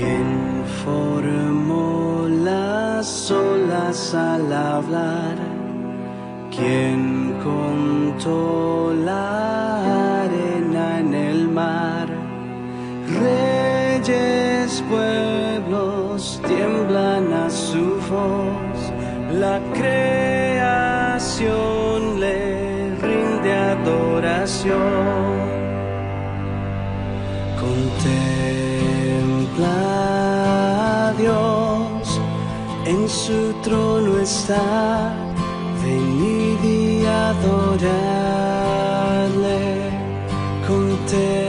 ¿Quién formó las olas al hablar? ¿Quién contó la arena en el mar? Reyes, pueblos tiemblan a su voz, la creación le rinde adoración. Contempla a Dios, en su trono está, venid y adoradle. Contempla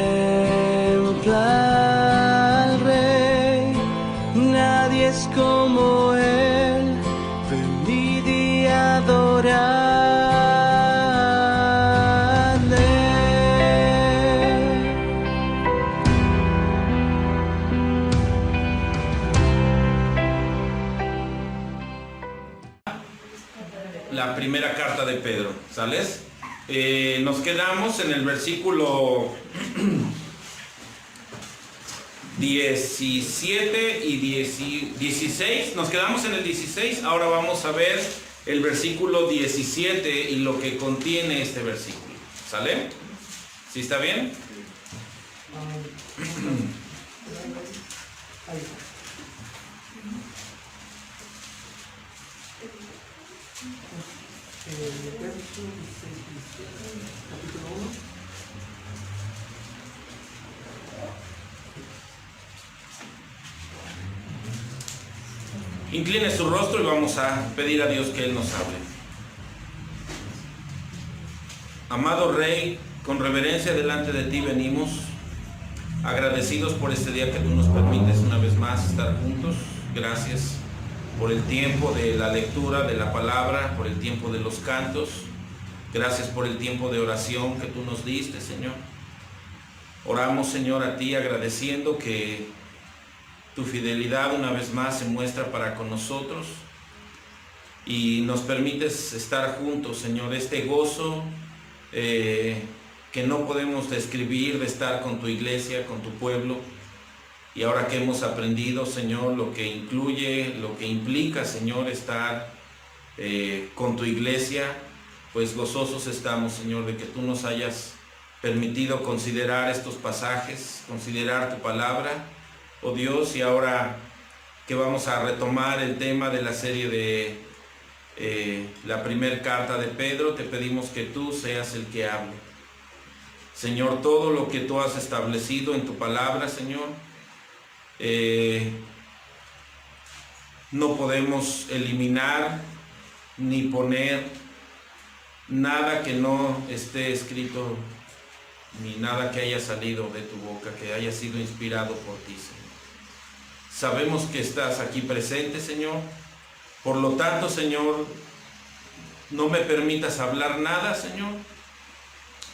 al Rey, nadie es como Él, venid y adoradle. La primera carta de Pedro, ¿sales? Nos quedamos en el versículo 17 y 16. Nos quedamos en el 16. Ahora vamos a ver el versículo 17 y lo que contiene este versículo. ¿Sale? ¿Sí está bien? Incline su rostro y vamos a pedir a Dios que Él nos hable. Amado Rey, con reverencia delante de ti venimos, agradecidos por este día que tú nos permites una vez más estar juntos. Gracias por el tiempo de la lectura de la palabra, por el tiempo de los cantos. Gracias por el tiempo de oración que tú nos diste, Señor. Oramos, Señor, a ti agradeciendo que tu fidelidad una vez más se muestra para con nosotros y nos permites estar juntos, Señor. Este gozo que no podemos describir de estar con tu iglesia, con tu pueblo. Y ahora que hemos aprendido, Señor, lo que incluye, lo que implica, Señor, estar con tu iglesia, pues gozosos estamos, Señor, de que tú nos hayas permitido considerar estos pasajes, considerar tu palabra, oh Dios. Y ahora que vamos a retomar el tema de la serie de la primera carta de Pedro, te pedimos que tú seas el que hable. Señor, todo lo que tú has establecido en tu palabra, Señor, no podemos eliminar ni poner nada que no esté escrito, ni nada que haya salido de tu boca, que haya sido inspirado por ti, Señor. Sabemos que estás aquí presente, Señor. Por lo tanto, Señor, no me permitas hablar nada, Señor,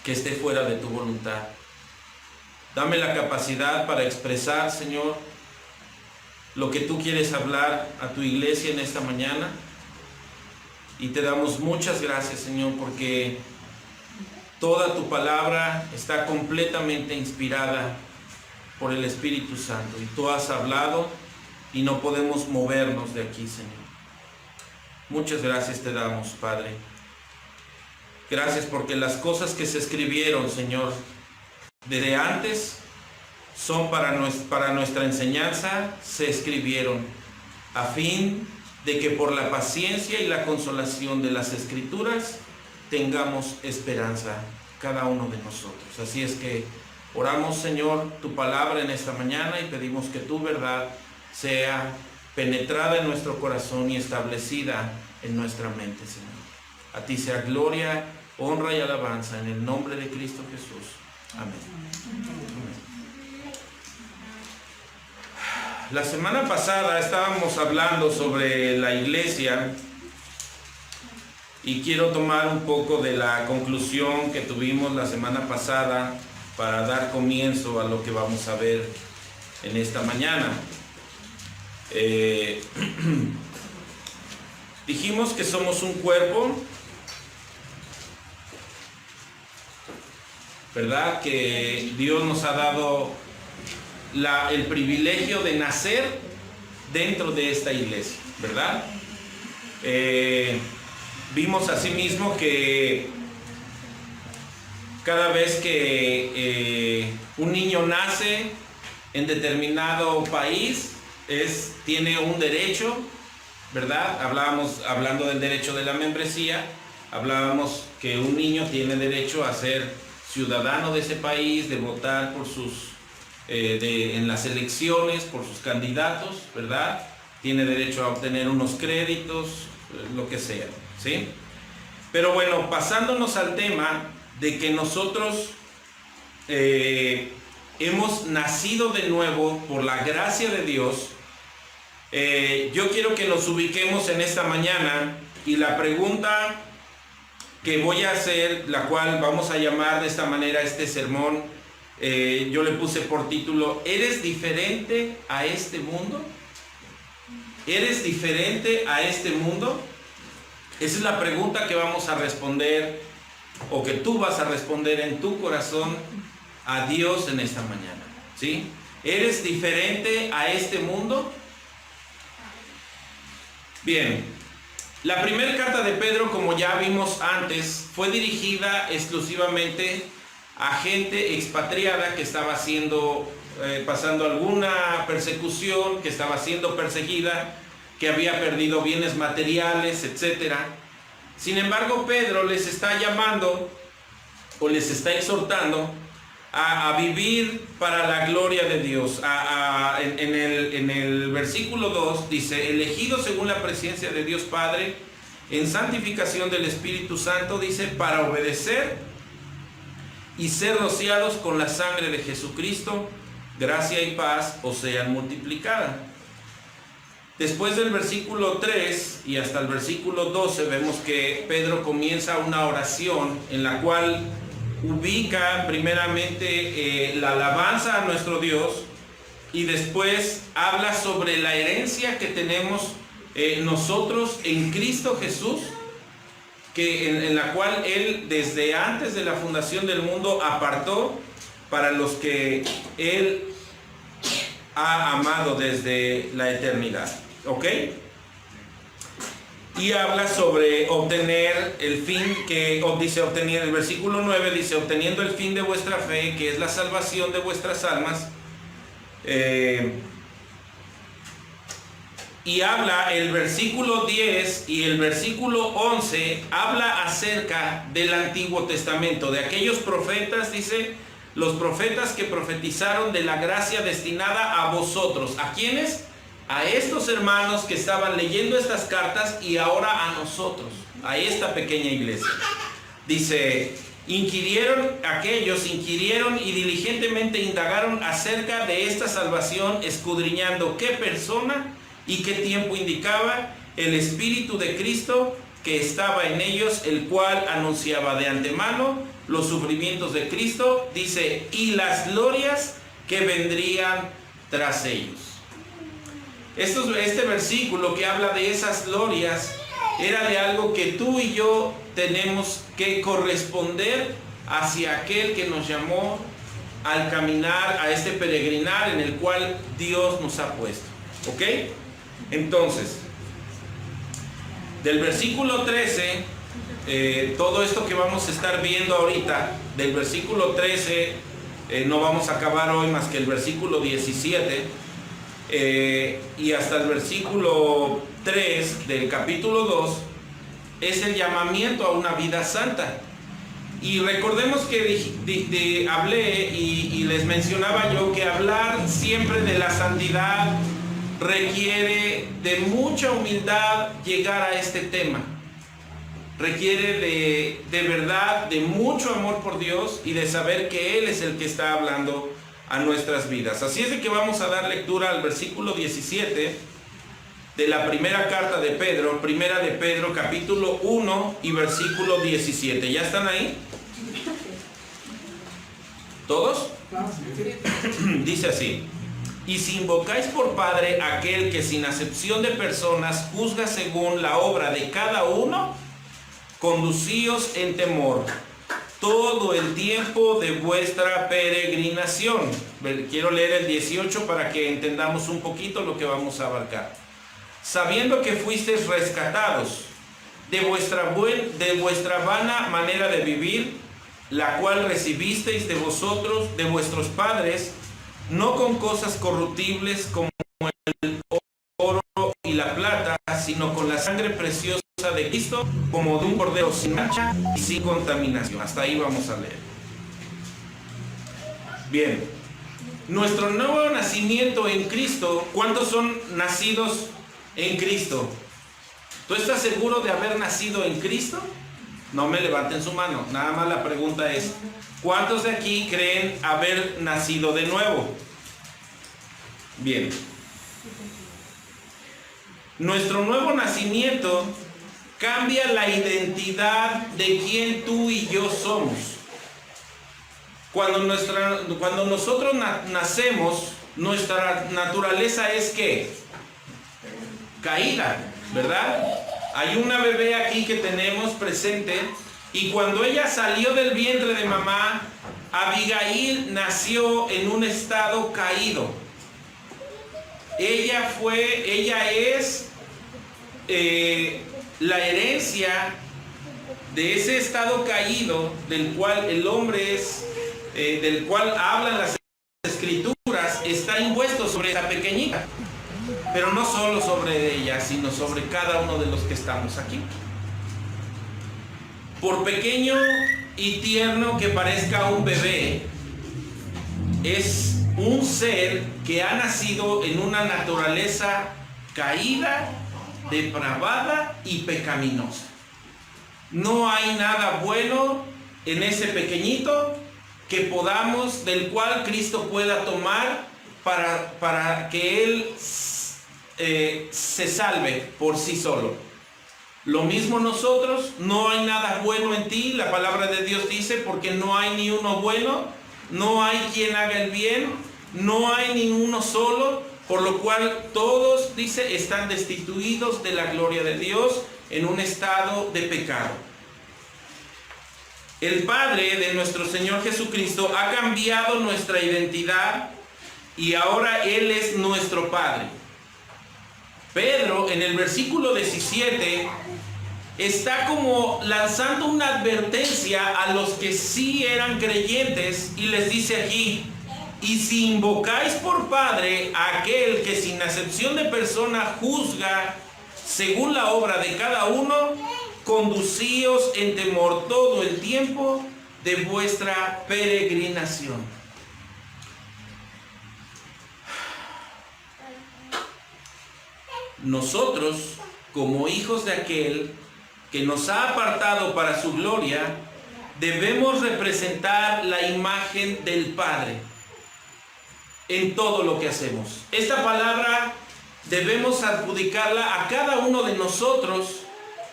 que esté fuera de tu voluntad. Dame la capacidad para expresar, Señor, lo que tú quieres hablar a tu iglesia en esta mañana. Y te damos muchas gracias, Señor, porque toda tu palabra está completamente inspirada por el Espíritu Santo. Y tú has hablado y no podemos movernos de aquí, Señor. Muchas gracias te damos, Padre. Gracias porque las cosas que se escribieron, Señor, desde antes son para nuestra enseñanza, se escribieron a fin de que por la paciencia y la consolación de las Escrituras tengamos esperanza cada uno de nosotros. Así es que oramos, Señor, tu palabra en esta mañana y pedimos que tu verdad sea penetrada en nuestro corazón y establecida en nuestra mente, Señor. A ti sea gloria, honra y alabanza en el nombre de Cristo Jesús. Amén. La semana pasada estábamos hablando sobre la iglesia y quiero tomar un poco de la conclusión que tuvimos la semana pasada para dar comienzo a lo que vamos a ver en esta mañana. Dijimos que somos un cuerpo, ¿verdad? Que Dios nos ha dado el privilegio de nacer dentro de esta iglesia, ¿verdad? Vimos asimismo que cada vez que un niño nace en determinado país, tiene un derecho, ¿verdad? Hablando del derecho de la membresía, hablábamos que un niño tiene derecho a ser ciudadano de ese país, de votar por en las elecciones, por sus candidatos, ¿verdad? Tiene derecho a obtener unos créditos, lo que sea, ¿sí? Pero bueno, pasándonos al tema de que nosotros hemos nacido de nuevo por la gracia de Dios, yo quiero que nos ubiquemos en esta mañana, y la pregunta que voy a hacer, la cual vamos a llamar de esta manera este sermón, yo le puse por título: ¿eres diferente a este mundo? ¿Eres diferente a este mundo? Esa es la pregunta que vamos a responder, o que tú vas a responder en tu corazón a Dios en esta mañana, ¿sí? ¿Eres diferente a este mundo? Bien, la primera carta de Pedro, como ya vimos antes, fue dirigida exclusivamente a gente expatriada que estaba pasando alguna persecución, que estaba siendo perseguida, que había perdido bienes materiales, etc. Sin embargo, Pedro les está llamando, o les está exhortando a vivir para la gloria de Dios. En el versículo 2 dice: elegidos según la presencia de Dios Padre, en santificación del Espíritu Santo, dice, para obedecer y ser rociados con la sangre de Jesucristo, gracia y paz os sean multiplicadas. Después del versículo 3 y hasta el versículo 12 vemos que Pedro comienza una oración en la cual ubica primeramente la alabanza a nuestro Dios, y después habla sobre la herencia que tenemos nosotros en Cristo Jesús, en la cual Él desde antes de la fundación del mundo apartó para los que Él ha amado desde la eternidad. ¿Ok? Y habla sobre obtener el fin el versículo 9 dice: obteniendo el fin de vuestra fe, que es la salvación de vuestras almas. Y habla el versículo 10 y el versículo 11, habla acerca del Antiguo Testamento, de aquellos profetas, dice, los profetas que profetizaron de la gracia destinada a vosotros. ¿A quiénes? A estos hermanos que estaban leyendo estas cartas, y ahora a nosotros, a esta pequeña iglesia. Dice: inquirieron y diligentemente indagaron acerca de esta salvación, escudriñando qué persona y qué tiempo indicaba el Espíritu de Cristo que estaba en ellos, el cual anunciaba de antemano los sufrimientos de Cristo, dice, y las glorias que vendrían tras ellos. Este versículo que habla de esas glorias era de algo que tú y yo tenemos que corresponder hacia aquel que nos llamó al caminar, a este peregrinar en el cual Dios nos ha puesto. ¿Ok? Entonces, del versículo 13, todo esto que vamos a estar viendo ahorita, del versículo 13, no vamos a acabar hoy más que el versículo 17, y hasta el versículo 3 del capítulo 2, es el llamamiento a una vida santa. Y recordemos que hablé y les mencionaba yo que hablar siempre de la santidad requiere de mucha humildad. Llegar a este tema requiere de verdad, de mucho amor por Dios y de saber que Él es el que está hablando a nuestras vidas. Así es de que vamos a dar lectura al versículo 17 de la primera carta de Pedro, primera de Pedro, capítulo 1 y versículo 17. ¿Ya están ahí? ¿Todos? Dice así: y si invocáis por Padre aquel que sin acepción de personas juzga según la obra de cada uno, conducíos en temor todo el tiempo de vuestra peregrinación, Quiero leer el 18 para que entendamos un poquito lo que vamos a abarcar. Sabiendo que fuisteis rescatados de vuestra vana manera de vivir, la cual recibisteis de vosotros, de vuestros padres, no con cosas corruptibles como el oro y la plata, sino con la sangre preciosa de Cristo, como de un cordero sin mancha y sin contaminación. Hasta ahí vamos a leer. Bien, nuestro nuevo nacimiento en Cristo. ¿Cuántos son nacidos en Cristo? ¿Tú estás seguro de haber nacido en Cristo? No me levanten su mano. Nada más la pregunta es, ¿cuántos de aquí creen haber nacido de nuevo? Bien. Nuestro nuevo nacimiento cambia la identidad de quien tú y yo somos. Cuando nosotros nacemos, nuestra naturaleza es ¿qué? Caída, ¿verdad? Hay una bebé aquí que tenemos presente, y cuando ella salió del vientre de mamá, Abigail nació en un estado caído. Ella es la herencia de ese estado caído del cual el hombre es, del cual hablan las escrituras, está impuesto sobre esa pequeñita. Pero no solo sobre ella, sino sobre cada uno de los que estamos aquí. Por pequeño y tierno que parezca un bebé, es un ser que ha nacido en una naturaleza caída, depravada y pecaminosa. No hay nada bueno en ese pequeñito del cual Cristo pueda tomar para que él se salve por sí solo. Lo mismo nosotros, no hay nada bueno en ti, la palabra de Dios dice, porque no hay ni uno bueno, no hay quien haga el bien, no hay ni uno solo, por lo cual todos, dice, están destituidos de la gloria de Dios en un estado de pecado. El Padre de nuestro Señor Jesucristo ha cambiado nuestra identidad y ahora Él es nuestro Padre. Pedro, en el versículo 17, está como lanzando una advertencia a los que sí eran creyentes y les dice aquí: y si invocáis por Padre a aquel que sin acepción de persona juzga según la obra de cada uno, conducíos en temor todo el tiempo de vuestra peregrinación. Nosotros, como hijos de aquel que nos ha apartado para su gloria, debemos representar la imagen del Padre en todo lo que hacemos. Esta palabra debemos adjudicarla a cada uno de nosotros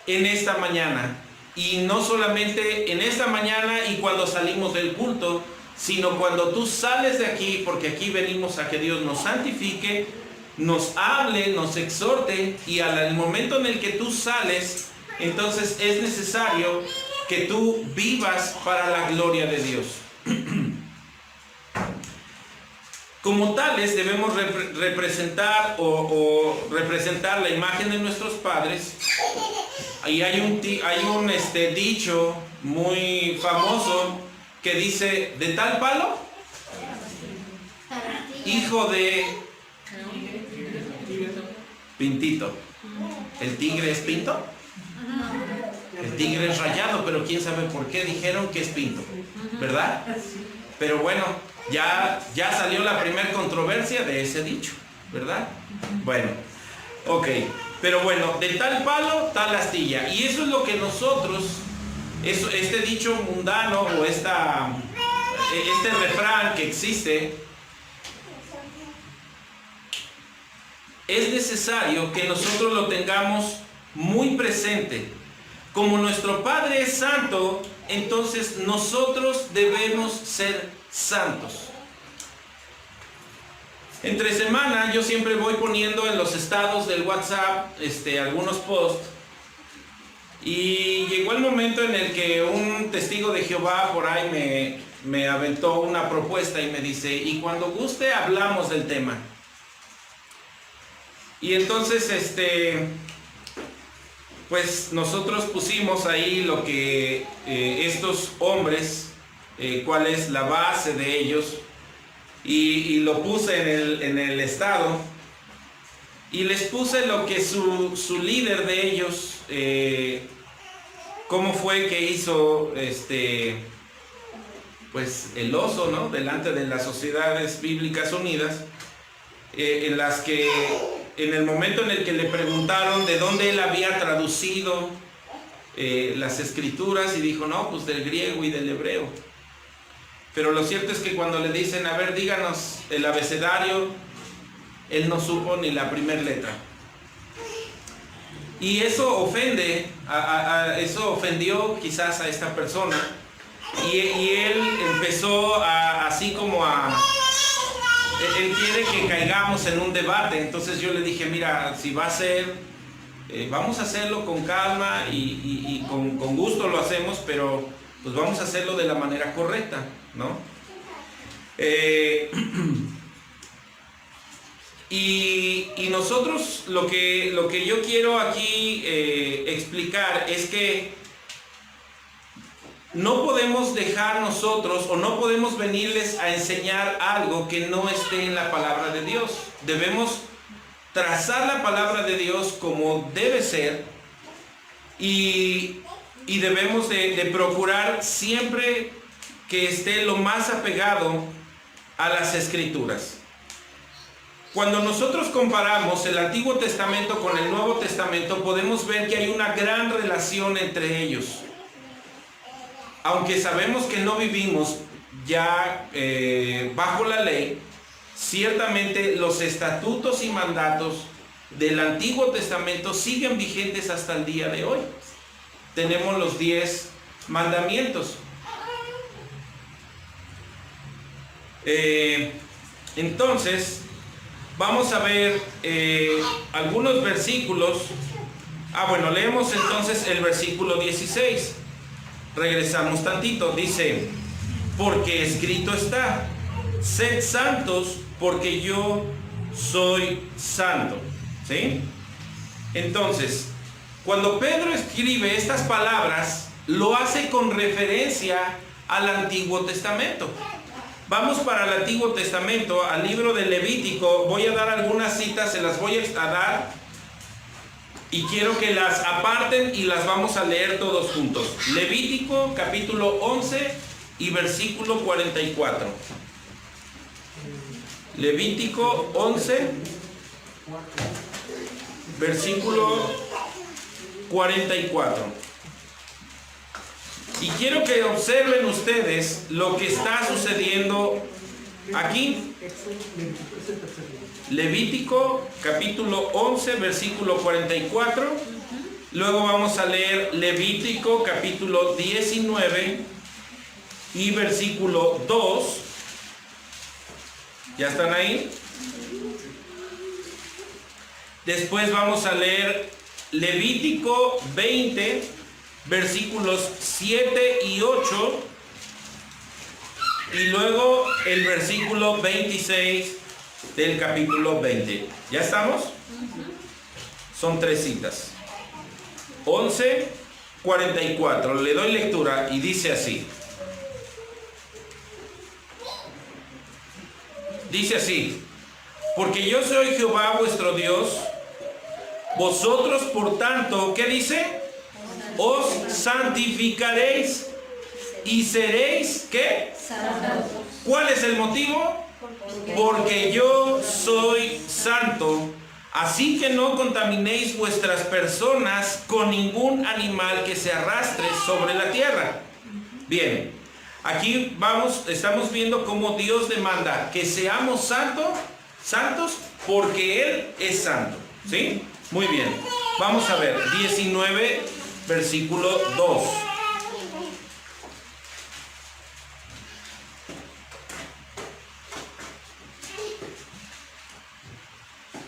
en esta mañana, y no solamente en esta mañana y cuando salimos del culto, sino cuando tú sales de aquí, porque aquí venimos a que Dios nos santifique, nos hable, nos exhorte, y al momento en el que tú sales, entonces es necesario que tú vivas para la gloria de Dios. Como tales debemos representar o representar la imagen de nuestros padres. Y hay un dicho muy famoso que dice: de tal palo, hijo de Pintito. ¿El tigre es pinto? El tigre es rayado, pero quién sabe por qué dijeron que es pinto, ¿verdad? Pero bueno, ya salió la primera controversia de ese dicho, ¿verdad? Bueno, ok. Pero bueno, de tal palo, tal astilla. Y eso es lo que nosotros, este dicho mundano o este refrán que existe, es necesario que nosotros lo tengamos muy presente. Como nuestro Padre es santo, entonces nosotros debemos ser santos. Entre semana yo siempre voy poniendo en los estados del WhatsApp algunos posts, y llegó el momento en el que un testigo de Jehová por ahí me aventó una propuesta y me dice, y cuando guste hablamos del tema. Y entonces, pues nosotros pusimos ahí lo que estos hombres, cuál es la base de ellos, y lo puse en el estado, y les puse lo que su líder de ellos, cómo fue que hizo pues el oso, ¿no? Delante de las Sociedades Bíblicas Unidas, en las que en el momento en el que le preguntaron de dónde él había traducido las escrituras, y dijo, no, pues del griego y del hebreo. Pero lo cierto es que cuando le dicen, a ver, díganos el abecedario, él no supo ni la primera letra. Y eso ofende, eso ofendió quizás a esta persona. Y él empezó él quiere que caigamos en un debate. Entonces yo le dije, mira, si va a ser, vamos a hacerlo con calma y con gusto lo hacemos, pero pues vamos a hacerlo de la manera correcta, ¿no? Y nosotros lo que yo quiero aquí explicar es que no podemos dejar nosotros, o no podemos venirles a enseñar algo que no esté en la palabra de Dios. Debemos trazar la palabra de Dios como debe ser, y debemos de procurar siempre que esté lo más apegado a las Escrituras. Cuando nosotros comparamos el Antiguo Testamento con el Nuevo Testamento, podemos ver que hay una gran relación entre ellos. Aunque sabemos que no vivimos ya bajo la ley, ciertamente los estatutos y mandatos del Antiguo Testamento siguen vigentes hasta el día de hoy. Tenemos los 10 mandamientos. Entonces, vamos a ver algunos versículos. Bueno, leemos entonces el versículo 16. Regresamos tantito, dice, porque escrito está, sed santos porque yo soy santo, ¿sí? Entonces, cuando Pedro escribe estas palabras, lo hace con referencia al Antiguo Testamento. Vamos para el Antiguo Testamento, al libro de Levítico. Voy a dar algunas citas, se las voy a dar, y quiero que las aparten y las vamos a leer todos juntos. Levítico capítulo 11 y versículo 44. Levítico 11, versículo 44. Y quiero que observen ustedes lo que está sucediendo aquí. Levítico capítulo 11 versículo 44. Luego vamos a leer Levítico capítulo 19 y versículo 2. ¿Ya están ahí? Después vamos a leer Levítico 20 versículos 7 y 8. Y luego el versículo 26 del capítulo 20. ¿Ya estamos? Son 3 citas. 11, 44. Le doy lectura y dice así. Dice así: porque yo soy Jehová vuestro Dios, vosotros por tanto, ¿qué dice? Os santificaréis y seréis, ¿qué? Santos. ¿Cuál es el motivo? Porque yo soy santo, así que no contaminéis vuestras personas con ningún animal que se arrastre sobre la tierra. Bien, aquí estamos viendo cómo Dios demanda que seamos santos porque Él es santo, ¿sí? Muy bien, vamos a ver, 19, versículo 2.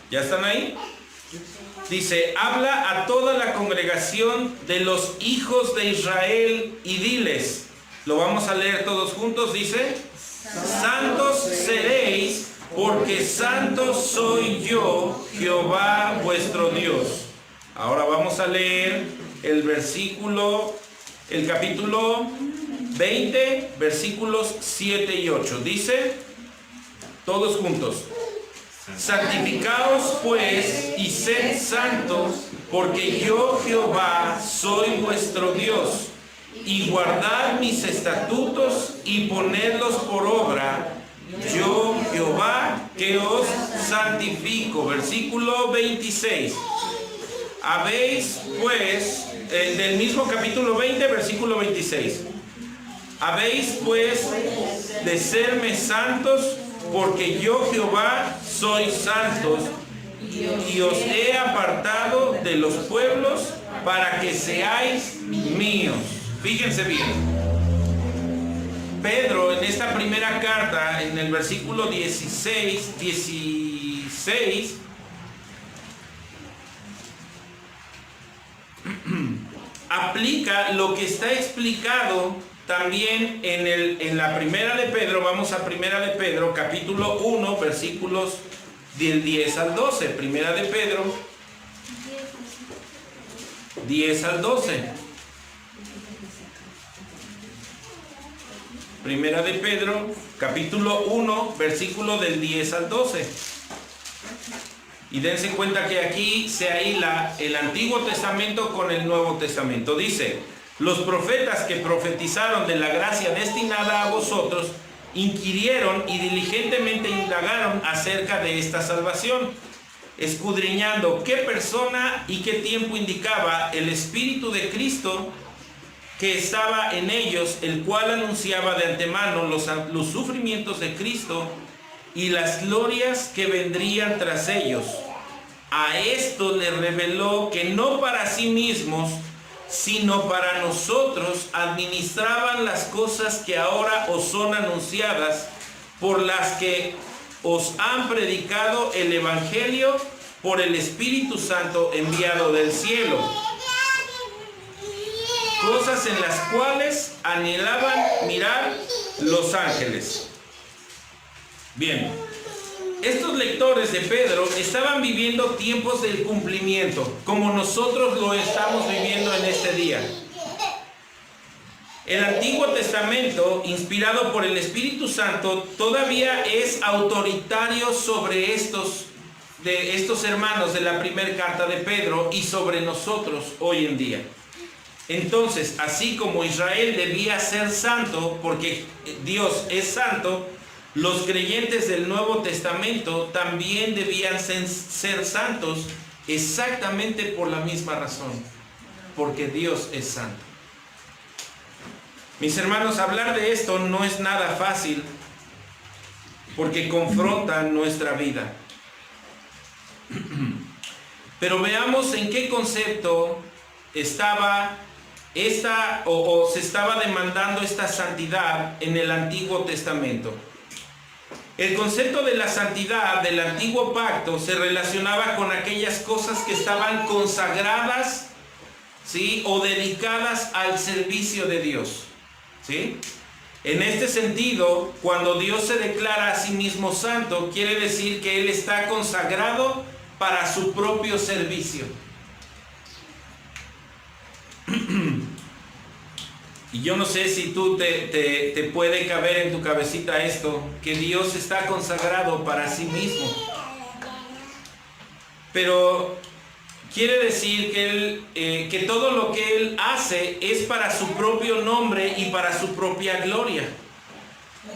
¿Ya están ahí? Dice: habla a toda la congregación de los hijos de Israel y diles: Lo vamos a leer todos juntos, dice: santos seréis, porque santo soy yo, Jehová vuestro Dios. Ahora vamos a leer el capítulo 20, versículos 7 y 8. Dice, todos juntos: santificaos pues y sed santos, porque yo Jehová soy vuestro Dios, y guardad mis estatutos y ponedlos por obra, yo Jehová que os santifico. Versículo 26. Habéis pues, del mismo capítulo 20, versículo 26. Habéis pues de serme santos, porque yo Jehová soy santos, y os he apartado de los pueblos para que seáis míos. Fíjense bien. Pedro en esta primera carta, en el versículo 16, aplica lo que está explicado también en la primera de Pedro. Vamos a primera de Pedro, capítulo 1, versículos del 10 al 12. Primera de Pedro, 10 al 12. Primera de Pedro, capítulo 1, versículo del 10 al 12. Y dense cuenta que aquí se ahila el Antiguo Testamento con el Nuevo Testamento. Dice: los profetas que profetizaron de la gracia destinada a vosotros inquirieron y diligentemente indagaron acerca de esta salvación, escudriñando qué persona y qué tiempo indicaba el Espíritu de Cristo que estaba en ellos, el cual anunciaba de antemano los sufrimientos de Cristo y las glorias que vendrían tras ellos. A esto le reveló que no para sí mismos, sino para nosotros administraban las cosas que ahora os son anunciadas, por las que os han predicado el Evangelio por el Espíritu Santo enviado del cielo, cosas en las cuales anhelaban mirar los ángeles. Bien, estos lectores de Pedro estaban viviendo tiempos del cumplimiento, como nosotros lo estamos viviendo en este día. El Antiguo Testamento, inspirado por el Espíritu Santo, todavía es autoritario sobre estos hermanos de la primera carta de Pedro y sobre nosotros hoy en día. Entonces, así como Israel debía ser santo, porque Dios es santo, los creyentes del Nuevo Testamento también debían ser santos exactamente por la misma razón, porque Dios es santo. Mis hermanos, hablar de esto no es nada fácil, porque confronta nuestra vida. Pero veamos en qué concepto se estaba demandando esta santidad en el Antiguo Testamento. El concepto de la santidad del Antiguo Pacto se relacionaba con aquellas cosas que estaban consagradas, ¿sí?, o dedicadas al servicio de Dios, ¿sí? En este sentido, cuando Dios se declara a sí mismo santo, quiere decir que Él está consagrado para su propio servicio. Y yo no sé si tú te puede caber en tu cabecita esto, que Dios está consagrado para sí mismo. Pero quiere decir que todo lo que Él hace es para su propio nombre y para su propia gloria.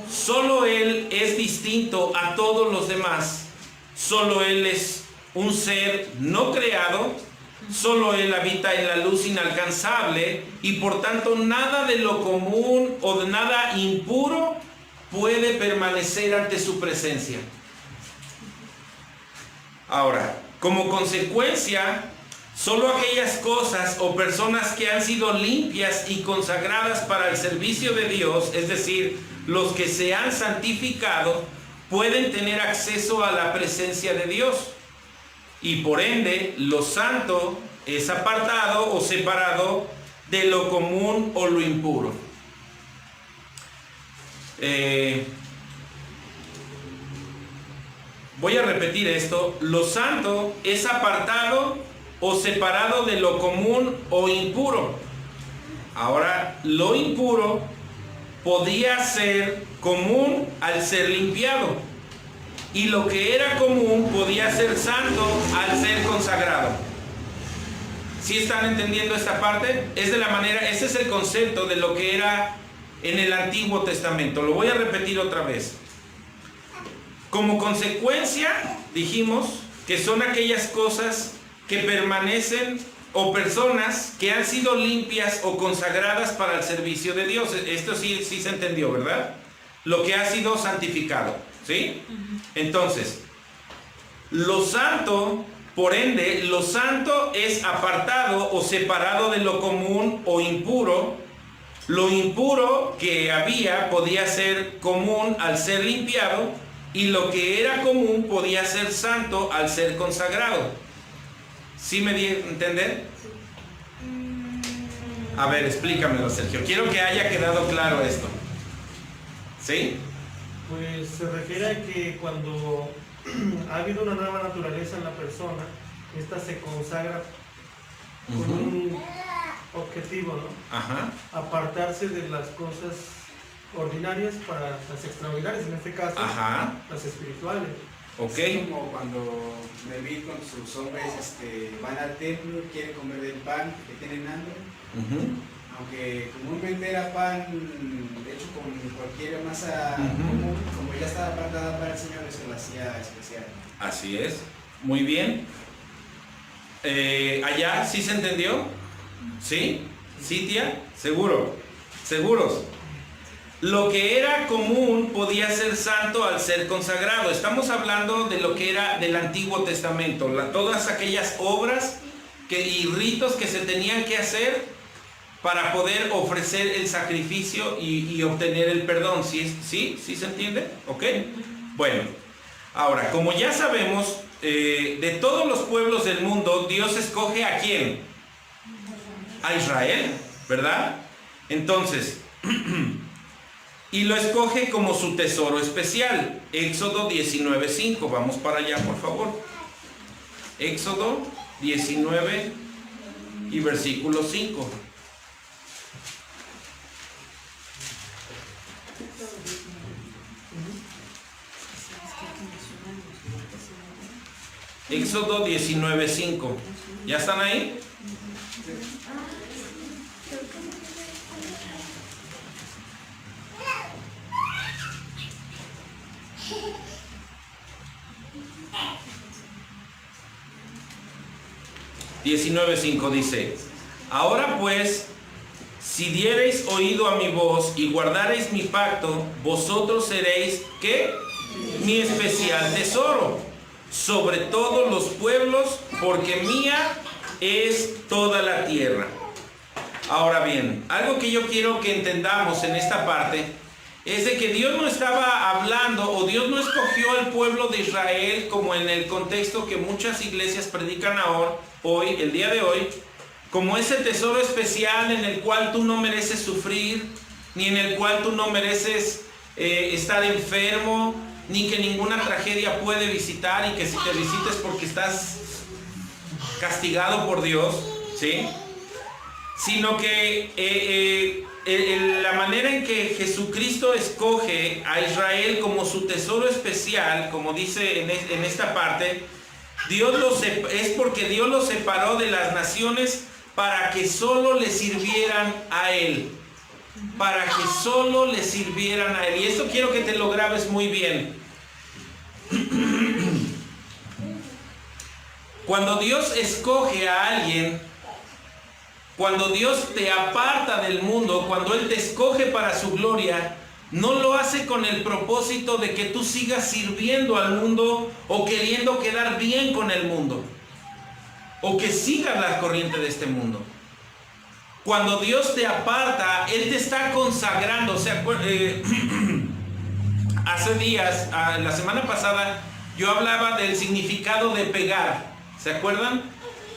Solo Él es distinto a todos los demás. Solo Él es un ser no creado. Solo Él habita en la luz inalcanzable y por tanto nada de lo común o de nada impuro puede permanecer ante su presencia. Ahora, como consecuencia, solo aquellas cosas o personas que han sido limpias y consagradas para el servicio de Dios, es decir, los que se han santificado, pueden tener acceso a la presencia de Dios. Y por ende, lo santo es apartado o separado de lo común o lo impuro. Voy a repetir esto. Lo santo es apartado o separado de lo común o impuro. Ahora, lo impuro podía ser común al ser limpiado, y lo que era común podía ser santo al ser consagrado. ¿Sí están entendiendo esta parte? Es de la manera, ese es el concepto de lo que era en el Antiguo Testamento. Lo voy a repetir otra vez. Como consecuencia, dijimos que son aquellas cosas que permanecen, o personas que han sido limpias o consagradas para el servicio de Dios. Esto sí se entendió, ¿verdad? Lo que ha sido santificado, ¿sí? Entonces, lo santo, por ende, lo santo es apartado o separado de lo común o impuro. Lo impuro que había podía ser común al ser limpiado, y lo que era común podía ser santo al ser consagrado. ¿Sí me di a entender? A ver, explícamelo, Sergio. Quiero que haya quedado claro esto. ¿Sí? Pues se refiere a que cuando ha habido una nueva naturaleza en la persona, esta se consagra con un objetivo, ¿no? Ajá. Apartarse de las cosas ordinarias para las extraordinarias, en este caso, Ajá. las espirituales. Ok. Es como cuando David con sus hombres van al templo, quieren comer del pan, que tienen hambre. Aunque comúnmente era pan hecho con cualquier masa común, como ya estaba apartada para el Señor, eso lo hacía especial. Así es. Muy bien. ¿Allá sí se entendió? ¿Sí? ¿Sí, tía? ¿Seguro? ¿Seguros? Lo que era común podía ser santo al ser consagrado. Estamos hablando de lo que era del Antiguo Testamento. Todas aquellas obras y ritos que se tenían que hacer para poder ofrecer el sacrificio y obtener el perdón. ¿Sí se entiende? ¿Ok? Bueno, ahora, como ya sabemos, de todos los pueblos del mundo, Dios escoge ¿a quién? A Israel, ¿verdad? Entonces, y lo escoge como su tesoro especial. Éxodo 19:5. Vamos para allá, por favor. Éxodo 19 y versículo 5. Éxodo 19:5. ¿Ya están ahí? Dice: ahora pues, si diereis oído a mi voz y guardareis mi pacto, vosotros seréis, ¿qué? Mi especial tesoro sobre todos los pueblos, porque mía es toda la tierra. Ahora bien, algo que yo quiero que entendamos en esta parte es de que Dios no estaba hablando, o Dios no escogió al pueblo de Israel como en el contexto que muchas iglesias predican hoy, el día de hoy, como ese tesoro especial en el cual tú no mereces sufrir, ni en el cual tú no mereces estar enfermo, ni que ninguna tragedia puede visitar, y que si te visites porque estás castigado por Dios, ¿sí? Sino que la manera en que Jesucristo escoge a Israel como su tesoro especial, como dice en esta parte, es porque Dios los separó de las naciones para que solo le sirvieran a Él. Para que solo le sirvieran a Él. Y esto quiero que te lo grabes muy bien. Cuando Dios escoge a alguien, cuando Dios te aparta del mundo, cuando Él te escoge para su gloria, no lo hace con el propósito de que tú sigas sirviendo al mundo o queriendo quedar bien con el mundo, o que sigas la corriente de este mundo. Cuando Dios te aparta, Él te está consagrando. O sea, hace días, la semana pasada, yo hablaba del significado de pegar. ¿Se acuerdan?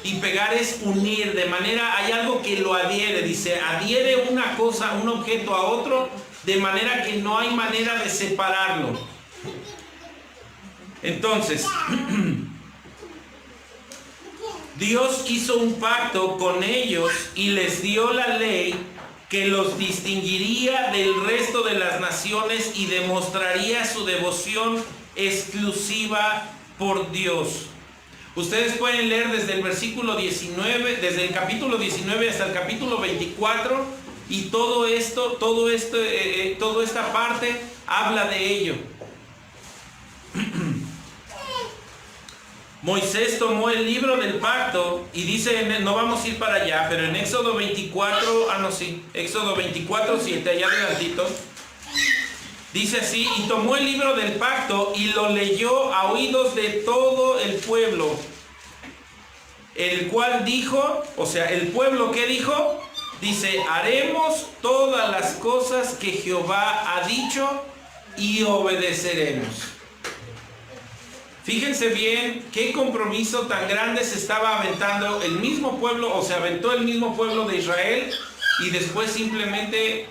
Y pegar es unir, de manera, hay algo que lo adhiere, dice, adhiere una cosa, un objeto a otro de manera que no hay manera de separarlo. Entonces, Dios hizo un pacto con ellos y les dio la ley que los distinguiría del resto de las naciones y demostraría su devoción exclusiva por Dios. Ustedes pueden leer desde el versículo 19, desde el capítulo 19 hasta el capítulo 24, y toda esta parte habla de ello. Moisés tomó el libro del pacto y dice, no vamos a ir para allá, pero en Éxodo 24, Éxodo 24, 7, allá adelantito, dice así: y tomó el libro del pacto y lo leyó a oídos de todo el pueblo, el cual dijo, o sea, el pueblo que dijo, dice, haremos todas las cosas que Jehová ha dicho y obedeceremos. Fíjense bien qué compromiso tan grande se estaba aventando el mismo pueblo, o se aventó el mismo pueblo de Israel, y después simplemente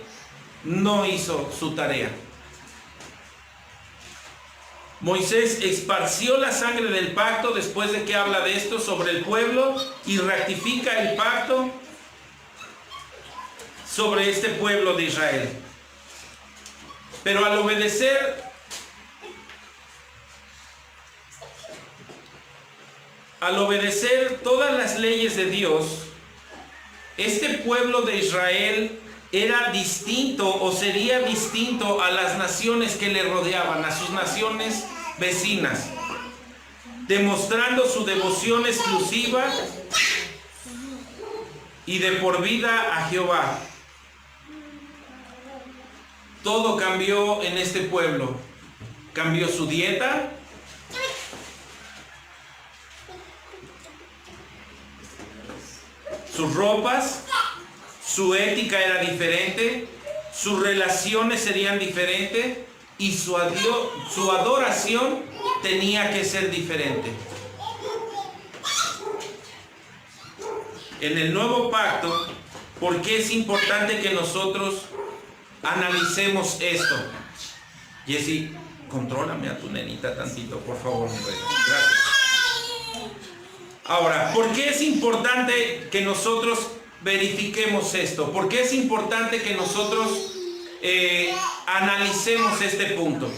no hizo su tarea. Moisés esparció la sangre del pacto después de que habla de esto sobre el pueblo y ratifica el pacto sobre este pueblo de Israel. Pero al obedecer todas las leyes de Dios, este pueblo de Israel era distinto, o sería distinto a las naciones que le rodeaban, a sus naciones vecinas, demostrando su devoción exclusiva y de por vida a Jehová. Todo cambió en este pueblo. Cambió su dieta, sus ropas, su ética era diferente, sus relaciones serían diferentes y su adoración tenía que ser diferente. En el nuevo pacto, ¿por qué es importante que nosotros analicemos esto? Jessy, contrólame a tu nenita tantito, por favor, mi rey. Gracias. Ahora, ¿por qué es importante que nosotros verifiquemos esto? ¿Por qué es importante que nosotros analicemos este punto?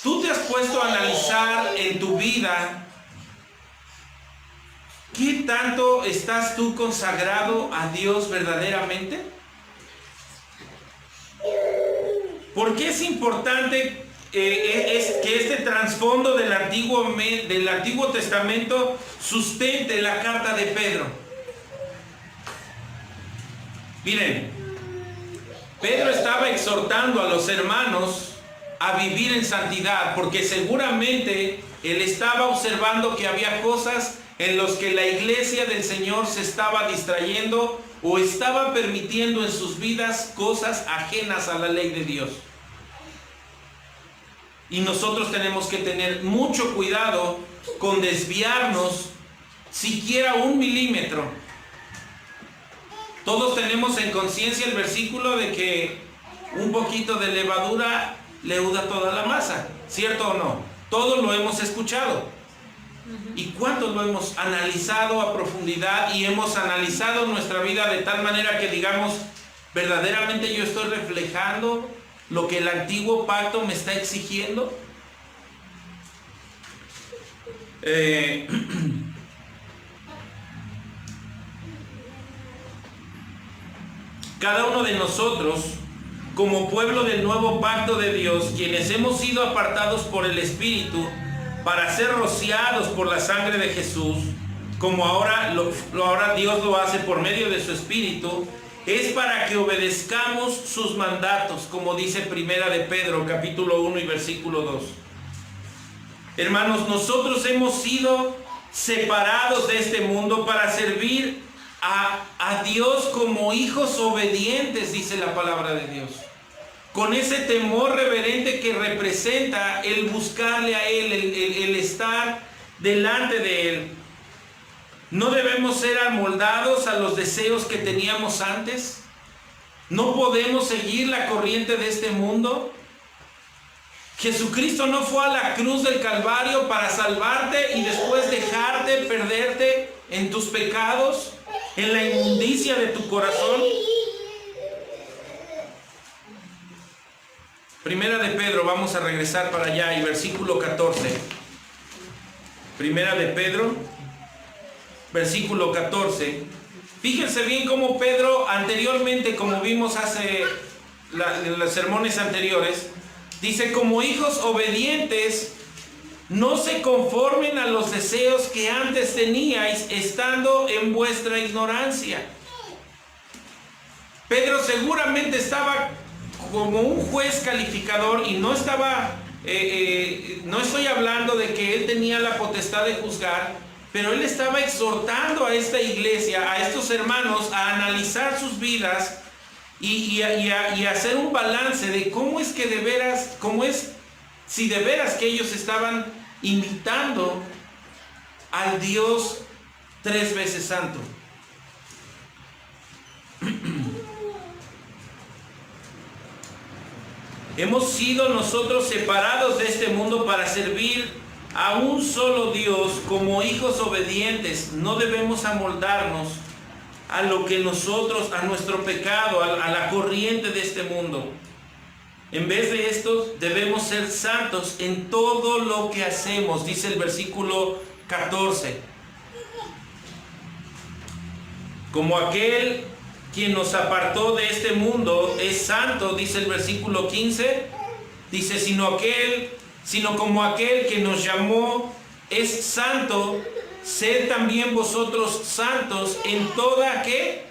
¿Tú te has puesto a analizar en tu vida qué tanto estás tú consagrado a Dios verdaderamente? ¿Por qué es importante que este trasfondo del Antiguo Testamento sustente la carta de Pedro? Miren, Pedro estaba exhortando a los hermanos a vivir en santidad, porque seguramente él estaba observando que había cosas en las que la iglesia del Señor se estaba distrayendo o estaba permitiendo en sus vidas cosas ajenas a la ley de Dios. Y nosotros tenemos que tener mucho cuidado con desviarnos siquiera 1 milímetro. Todos tenemos en conciencia el versículo de que un poquito de levadura leuda toda la masa, ¿cierto o no? Todos lo hemos escuchado. ¿Y cuántos lo hemos analizado a profundidad y hemos analizado nuestra vida de tal manera que digamos, verdaderamente yo estoy reflejando lo que el antiguo pacto me está exigiendo? Cada uno de nosotros, como pueblo del nuevo pacto de Dios, quienes hemos sido apartados por el Espíritu para ser rociados por la sangre de Jesús, como ahora Dios lo hace por medio de su Espíritu, es para que obedezcamos sus mandatos, como dice Primera de Pedro, capítulo 1 y versículo 2. Hermanos, nosotros hemos sido separados de este mundo para servir a Dios como hijos obedientes, dice la palabra de Dios. Con ese temor reverente que representa el buscarle a Él, el estar delante de Él. No debemos ser amoldados a los deseos que teníamos antes. ¿No podemos seguir la corriente de este mundo? Jesucristo no fue a la cruz del Calvario para salvarte y después dejarte perderte en tus pecados, en la inmundicia de tu corazón. Primera de Pedro, vamos a regresar para allá, y versículo 14. Primera de Pedro, versículo 14. Fíjense bien cómo Pedro anteriormente, como vimos en los sermones anteriores, dice: como hijos obedientes, no se conformen a los deseos que antes teníais, estando en vuestra ignorancia. Pedro seguramente estaba como un juez calificador, y no estoy hablando de que él tenía la potestad de juzgar, pero él estaba exhortando a esta iglesia, a estos hermanos, a analizar sus vidas y hacer un balance de cómo es que de veras, si de veras que ellos estaban imitando al Dios 3 veces santo. Hemos sido nosotros separados de este mundo para servir a un solo Dios como hijos obedientes. No debemos amoldarnos a lo que nosotros, a nuestro pecado, a la corriente de este mundo. En vez de esto, debemos ser santos en todo lo que hacemos, dice el versículo 14. Como aquel quien nos apartó de este mundo es santo, dice el versículo 15, dice, sino como aquel que nos llamó es santo, sed también vosotros santos en toda, ¿qué?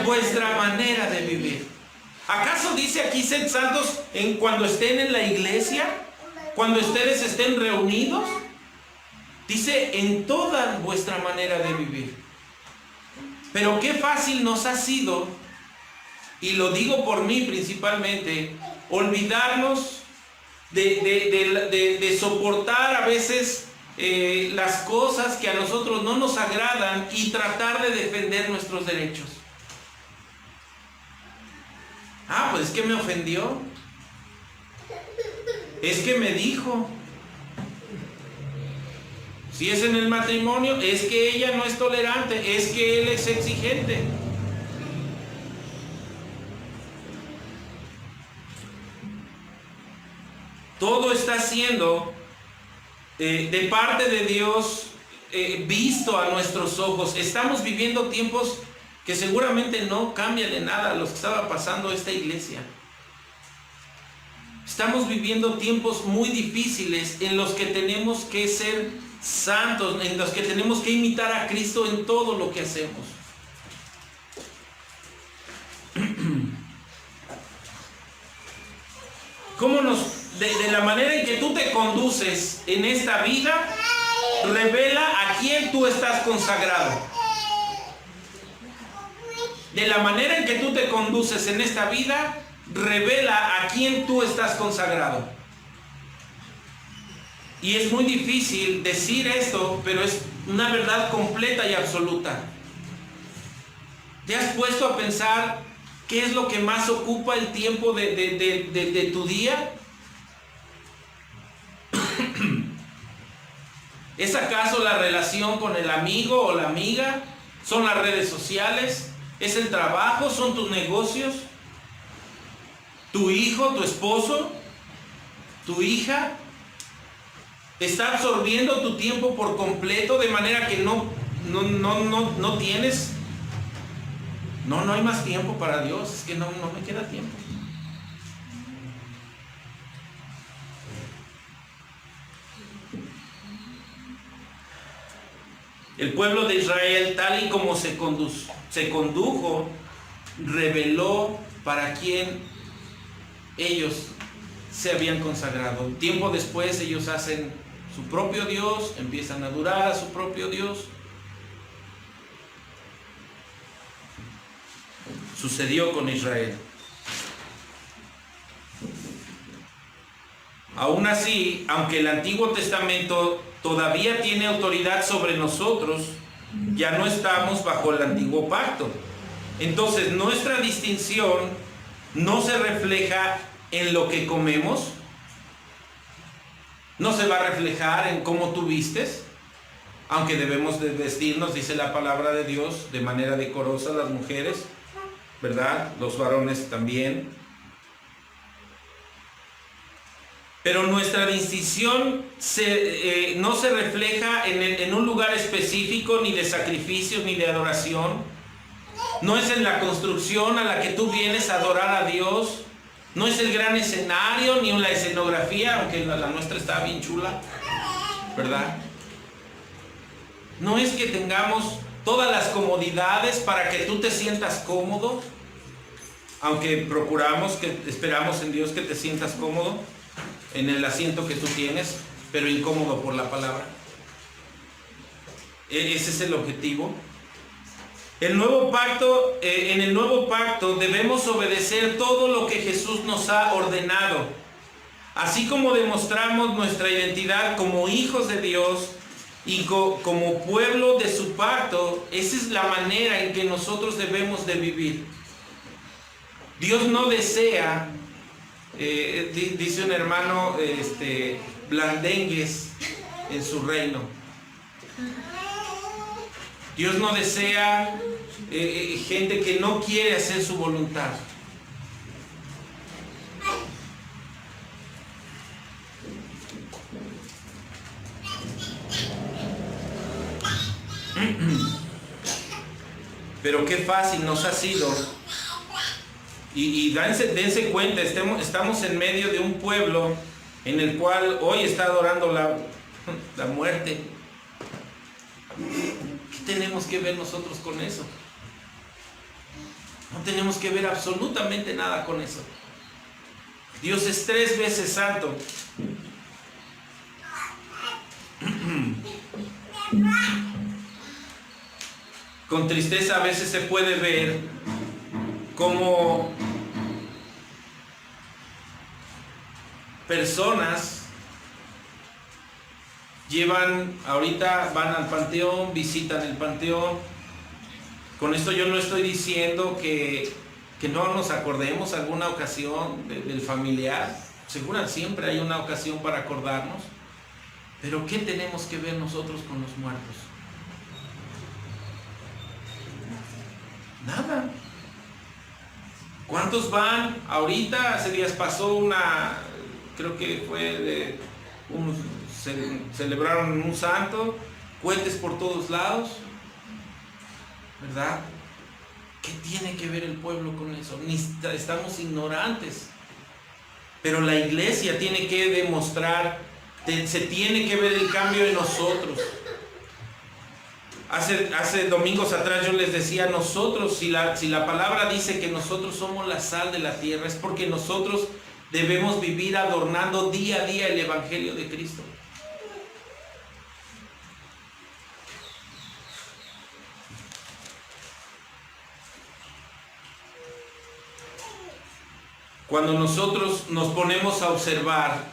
Vuestra manera de vivir. ¿Acaso dice aquí sed santos cuando estén en la iglesia? ¿Cuando ustedes estén reunidos? Dice en toda vuestra manera de vivir. Pero qué fácil nos ha sido, y lo digo por mí principalmente, olvidarnos de soportar a veces las cosas que a nosotros no nos agradan y tratar de defender nuestros derechos. Pues es que me ofendió, es que me dijo. Si es en el matrimonio, es que ella no es tolerante, es que él es exigente. Todo está siendo de parte de Dios visto a nuestros ojos. Estamos viviendo tiempos que seguramente no cambian en nada a los que estaba pasando esta iglesia. Estamos viviendo tiempos muy difíciles en los que tenemos que ser santos, en los que tenemos que imitar a Cristo en todo lo que hacemos. De la manera en que tú te conduces en esta vida, revela a quién tú estás consagrado. De la manera en que tú te conduces en esta vida, revela a quién tú estás consagrado. Y es muy difícil decir esto, pero es una verdad completa y absoluta. ¿Te has puesto a pensar qué es lo que más ocupa el tiempo de tu día? ¿Es acaso la relación con el amigo o la amiga? ¿Son las redes sociales? ¿Es el trabajo? ¿Son tus negocios? ¿Tu hijo, tu esposo, tu hija? ¿Está absorbiendo tu tiempo por completo de manera que no tienes? No hay más tiempo para Dios, es que no me queda tiempo. El pueblo de Israel, tal y como se condujo, reveló para quién ellos se habían consagrado. Tiempo después ellos hacen su propio Dios, empiezan a adorar a su propio Dios. Sucedió con Israel. Aún así, aunque el Antiguo Testamento todavía tiene autoridad sobre nosotros, ya no estamos bajo el antiguo pacto. Entonces, nuestra distinción no se refleja en lo que comemos, no se va a reflejar en cómo tú vistes, aunque debemos de vestirnos, dice la palabra de Dios, de manera decorosa las mujeres, ¿verdad? Los varones también. Pero nuestra distinción no se refleja en un lugar específico, ni de sacrificios, ni de adoración. No es en la construcción a la que tú vienes a adorar a Dios. No es el gran escenario, ni en la escenografía, aunque la nuestra está bien chula, ¿verdad? No es que tengamos todas las comodidades para que tú te sientas cómodo, aunque esperamos en Dios que te sientas cómodo en el asiento que tú tienes, pero incómodo por la palabra. Ese es el objetivo. En el nuevo pacto debemos obedecer todo lo que Jesús nos ha ordenado. Así como demostramos nuestra identidad como hijos de Dios y como pueblo de su pacto, esa es la manera en que nosotros debemos de vivir. Dios no desea, dice un hermano, blandengues en su reino. Dios no desea gente que no quiere hacer su voluntad. Pero qué fácil nos ha sido. Y dense cuenta, estamos en medio de un pueblo en el cual hoy está adorando la muerte. ¿Qué tenemos que ver nosotros con eso? No tenemos que ver absolutamente nada con eso. Dios es 3 veces santo. Con tristeza a veces se puede ver cómo personas van al panteón, visitan el panteón. Con esto yo no estoy diciendo que no nos acordemos alguna ocasión del familiar. Siempre hay una ocasión para acordarnos. Pero ¿qué tenemos que ver nosotros con los muertos? Nada. ¿Cuántos van? Ahorita, hace días pasó creo que fue celebraron un santo, cohetes por todos lados, ¿verdad? ¿Qué tiene que ver el pueblo con eso? Estamos ignorantes. Pero la iglesia tiene que demostrar, se tiene que ver el cambio en nosotros. Hace domingos atrás yo les decía, nosotros, si la palabra dice que nosotros somos la sal de la tierra, es porque nosotros debemos vivir adornando día a día el evangelio de Cristo. Cuando nosotros nos ponemos a observar,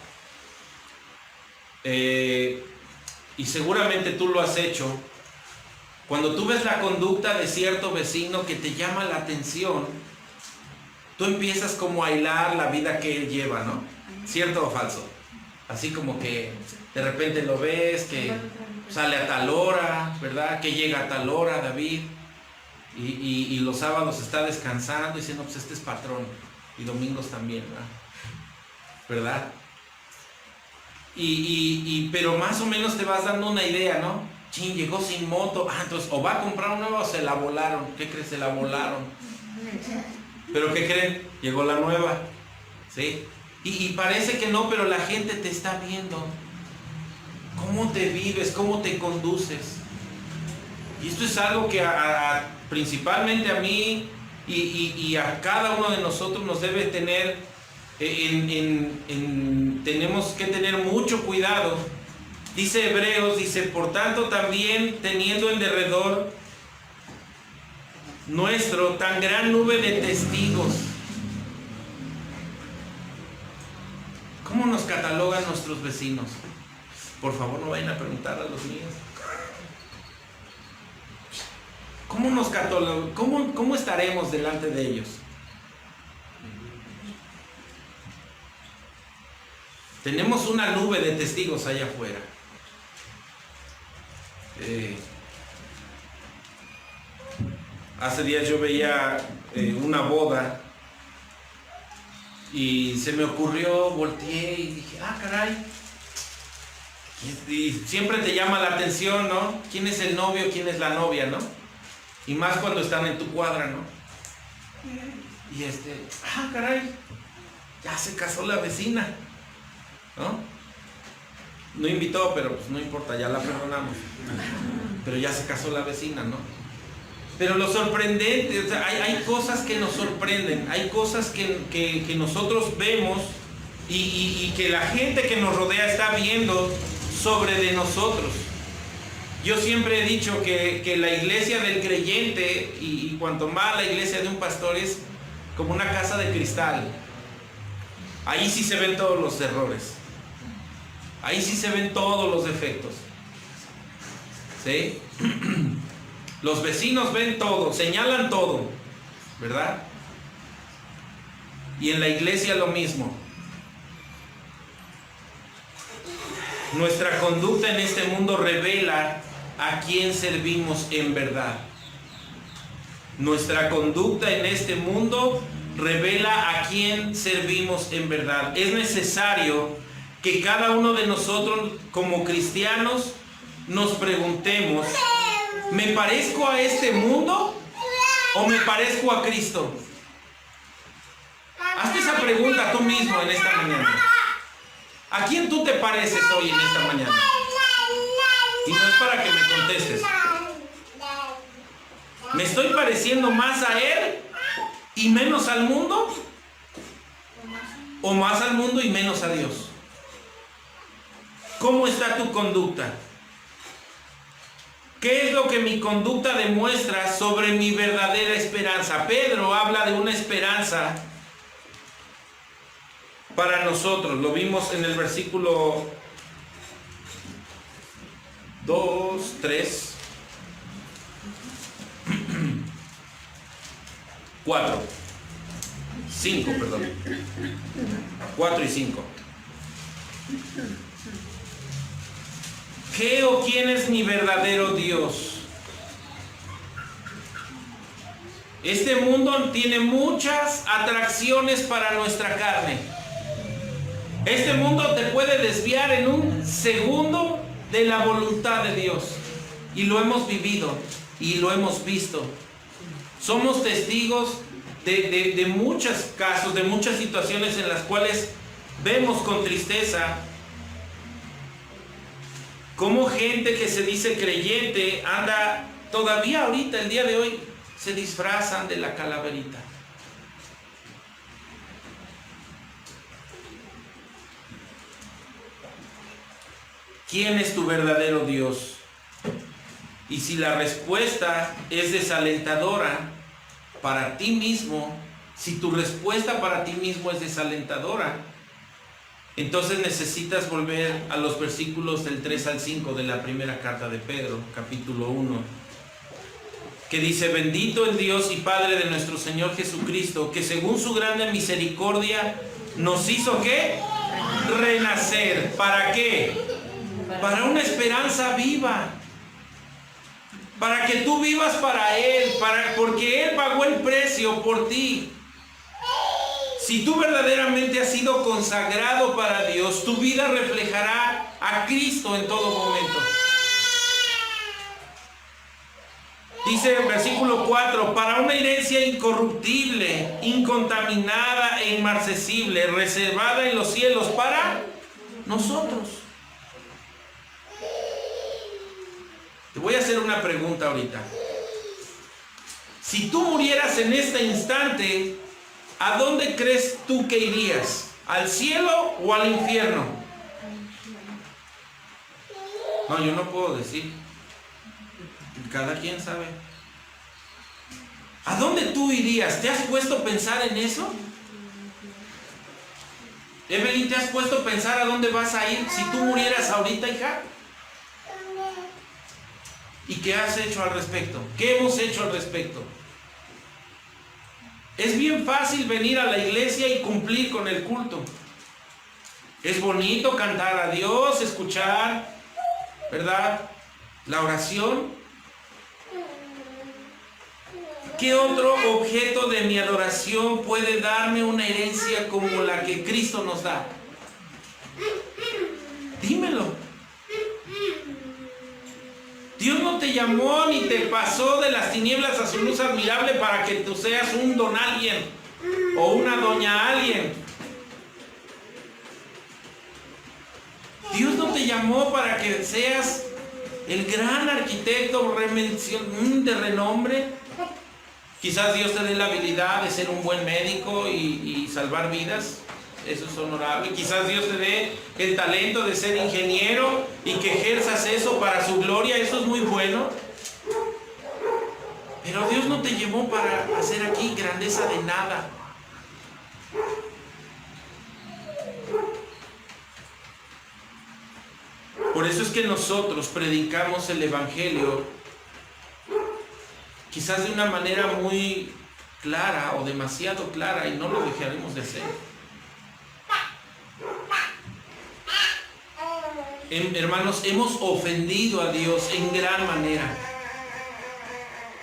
y seguramente tú lo has hecho, cuando tú ves la conducta de cierto vecino que te llama la atención, tú empiezas como a hilar la vida que él lleva, ¿no? ¿Cierto o falso? Así como que de repente lo ves, que sale a tal hora, ¿verdad? Que llega a tal hora David, y los sábados está descansando y diciendo, pues este es patrón, y domingos también, ¿verdad? Pero más o menos te vas dando una idea, ¿no? Chin, llegó sin moto, entonces o va a comprar una nueva o se la volaron. ¿Qué crees? Se la volaron. ¿Pero qué creen? Llegó la nueva, ¿sí? Y parece que no, pero la gente te está viendo. ¿Cómo te vives? ¿Cómo te conduces? Y esto es algo que principalmente a mí y a cada uno de nosotros nos debe tener, tenemos que tener mucho cuidado. Dice Hebreos, por tanto también teniendo en derredor nuestro tan gran nube de testigos. ¿Cómo nos catalogan nuestros vecinos? Por favor, no vayan a preguntar a los míos. ¿Cómo estaremos delante de ellos? Tenemos una nube de testigos allá afuera. Hace días yo veía una boda y se me ocurrió, volteé y dije, caray. Y siempre te llama la atención, ¿no? ¿Quién es el novio, quién es la novia, no? Y más cuando están en tu cuadra, ¿no? Y caray, ya se casó la vecina, ¿no? No invitó, pero pues no importa, ya la perdonamos. Pero ya se casó la vecina, ¿no? Pero lo sorprendente, o sea, hay cosas que nos sorprenden, hay cosas que nosotros vemos y que la gente que nos rodea está viendo sobre de nosotros. Yo siempre he dicho que la iglesia del creyente, y cuanto más la iglesia de un pastor, es como una casa de cristal. Ahí sí se ven todos los errores. Ahí sí se ven todos los defectos. ¿Sí? Los vecinos ven todo, señalan todo, ¿verdad? Y en la iglesia lo mismo. Nuestra conducta en este mundo revela a quién servimos en verdad. Nuestra conducta en este mundo revela a quién servimos en verdad. Es necesario que cada uno de nosotros como cristianos nos preguntemos, ¿me parezco a este mundo o me parezco a Cristo? Hazte esa pregunta tú mismo en esta mañana. ¿A quién tú te pareces hoy en esta mañana? Y no es para que me contestes. ¿Me estoy pareciendo más a Él y menos al mundo? ¿O más al mundo y menos a Dios? ¿Cómo está tu conducta? ¿Qué es lo que mi conducta demuestra sobre mi verdadera esperanza? Pedro habla de una esperanza para nosotros. Lo vimos en el versículo 2, 3, 4, 5, perdón. 4 y 5. ¿Qué o quién es mi verdadero Dios? Este mundo tiene muchas atracciones para nuestra carne. Este mundo te puede desviar en un segundo de la voluntad de Dios. Y lo hemos vivido y lo hemos visto. Somos testigos de muchos casos, de muchas situaciones en las cuales vemos con tristeza cómo gente que se dice creyente anda todavía ahorita, el día de hoy, se disfrazan de la calaverita. ¿Quién es tu verdadero Dios? Y si la respuesta es desalentadora para ti mismo, si tu respuesta para ti mismo es desalentadora, entonces necesitas volver a los versículos del 3 al 5 de la primera carta de Pedro, capítulo 1, que dice: bendito el Dios y Padre de nuestro Señor Jesucristo, que según su grande misericordia nos hizo ¿qué? Renacer. ¿Para qué? Para una esperanza viva. Para que tú vivas para Él, porque Él pagó el precio por ti. Si tú verdaderamente has sido consagrado para Dios, tu vida reflejará a Cristo en todo momento. Dice el versículo 4, para una herencia incorruptible, incontaminada e inmarcesible, reservada en los cielos para nosotros. Te voy a hacer una pregunta ahorita. Si tú murieras en este instante, ¿a dónde crees tú que irías? ¿Al cielo o al infierno? No, yo no puedo decir. Cada quien sabe. ¿A dónde tú irías? ¿Te has puesto a pensar en eso? Evelyn, ¿te has puesto a pensar a dónde vas a ir si tú murieras ahorita, hija? ¿Y qué has hecho al respecto? ¿Qué hemos hecho al respecto? Es bien fácil venir a la iglesia y cumplir con el culto. Es bonito cantar a Dios, escuchar, ¿verdad?, la oración. ¿Qué otro objeto de mi adoración puede darme una herencia como la que Cristo nos da? Dímelo. Dios no te llamó ni te pasó de las tinieblas a su luz admirable para que tú seas un don alguien o una doña alguien. Dios no te llamó para que seas el gran arquitecto de renombre. Quizás Dios te dé la habilidad de ser un buen médico y salvar vidas. Eso es honorable. Quizás Dios te dé el talento de ser ingeniero y que ejerzas eso para su gloria. Eso es muy bueno. Pero Dios no te llamó para hacer aquí grandeza de nada. Por eso es que nosotros predicamos el Evangelio quizás de una manera muy clara o demasiado clara, y no lo dejaremos de hacer. Hermanos, hemos ofendido a Dios en gran manera.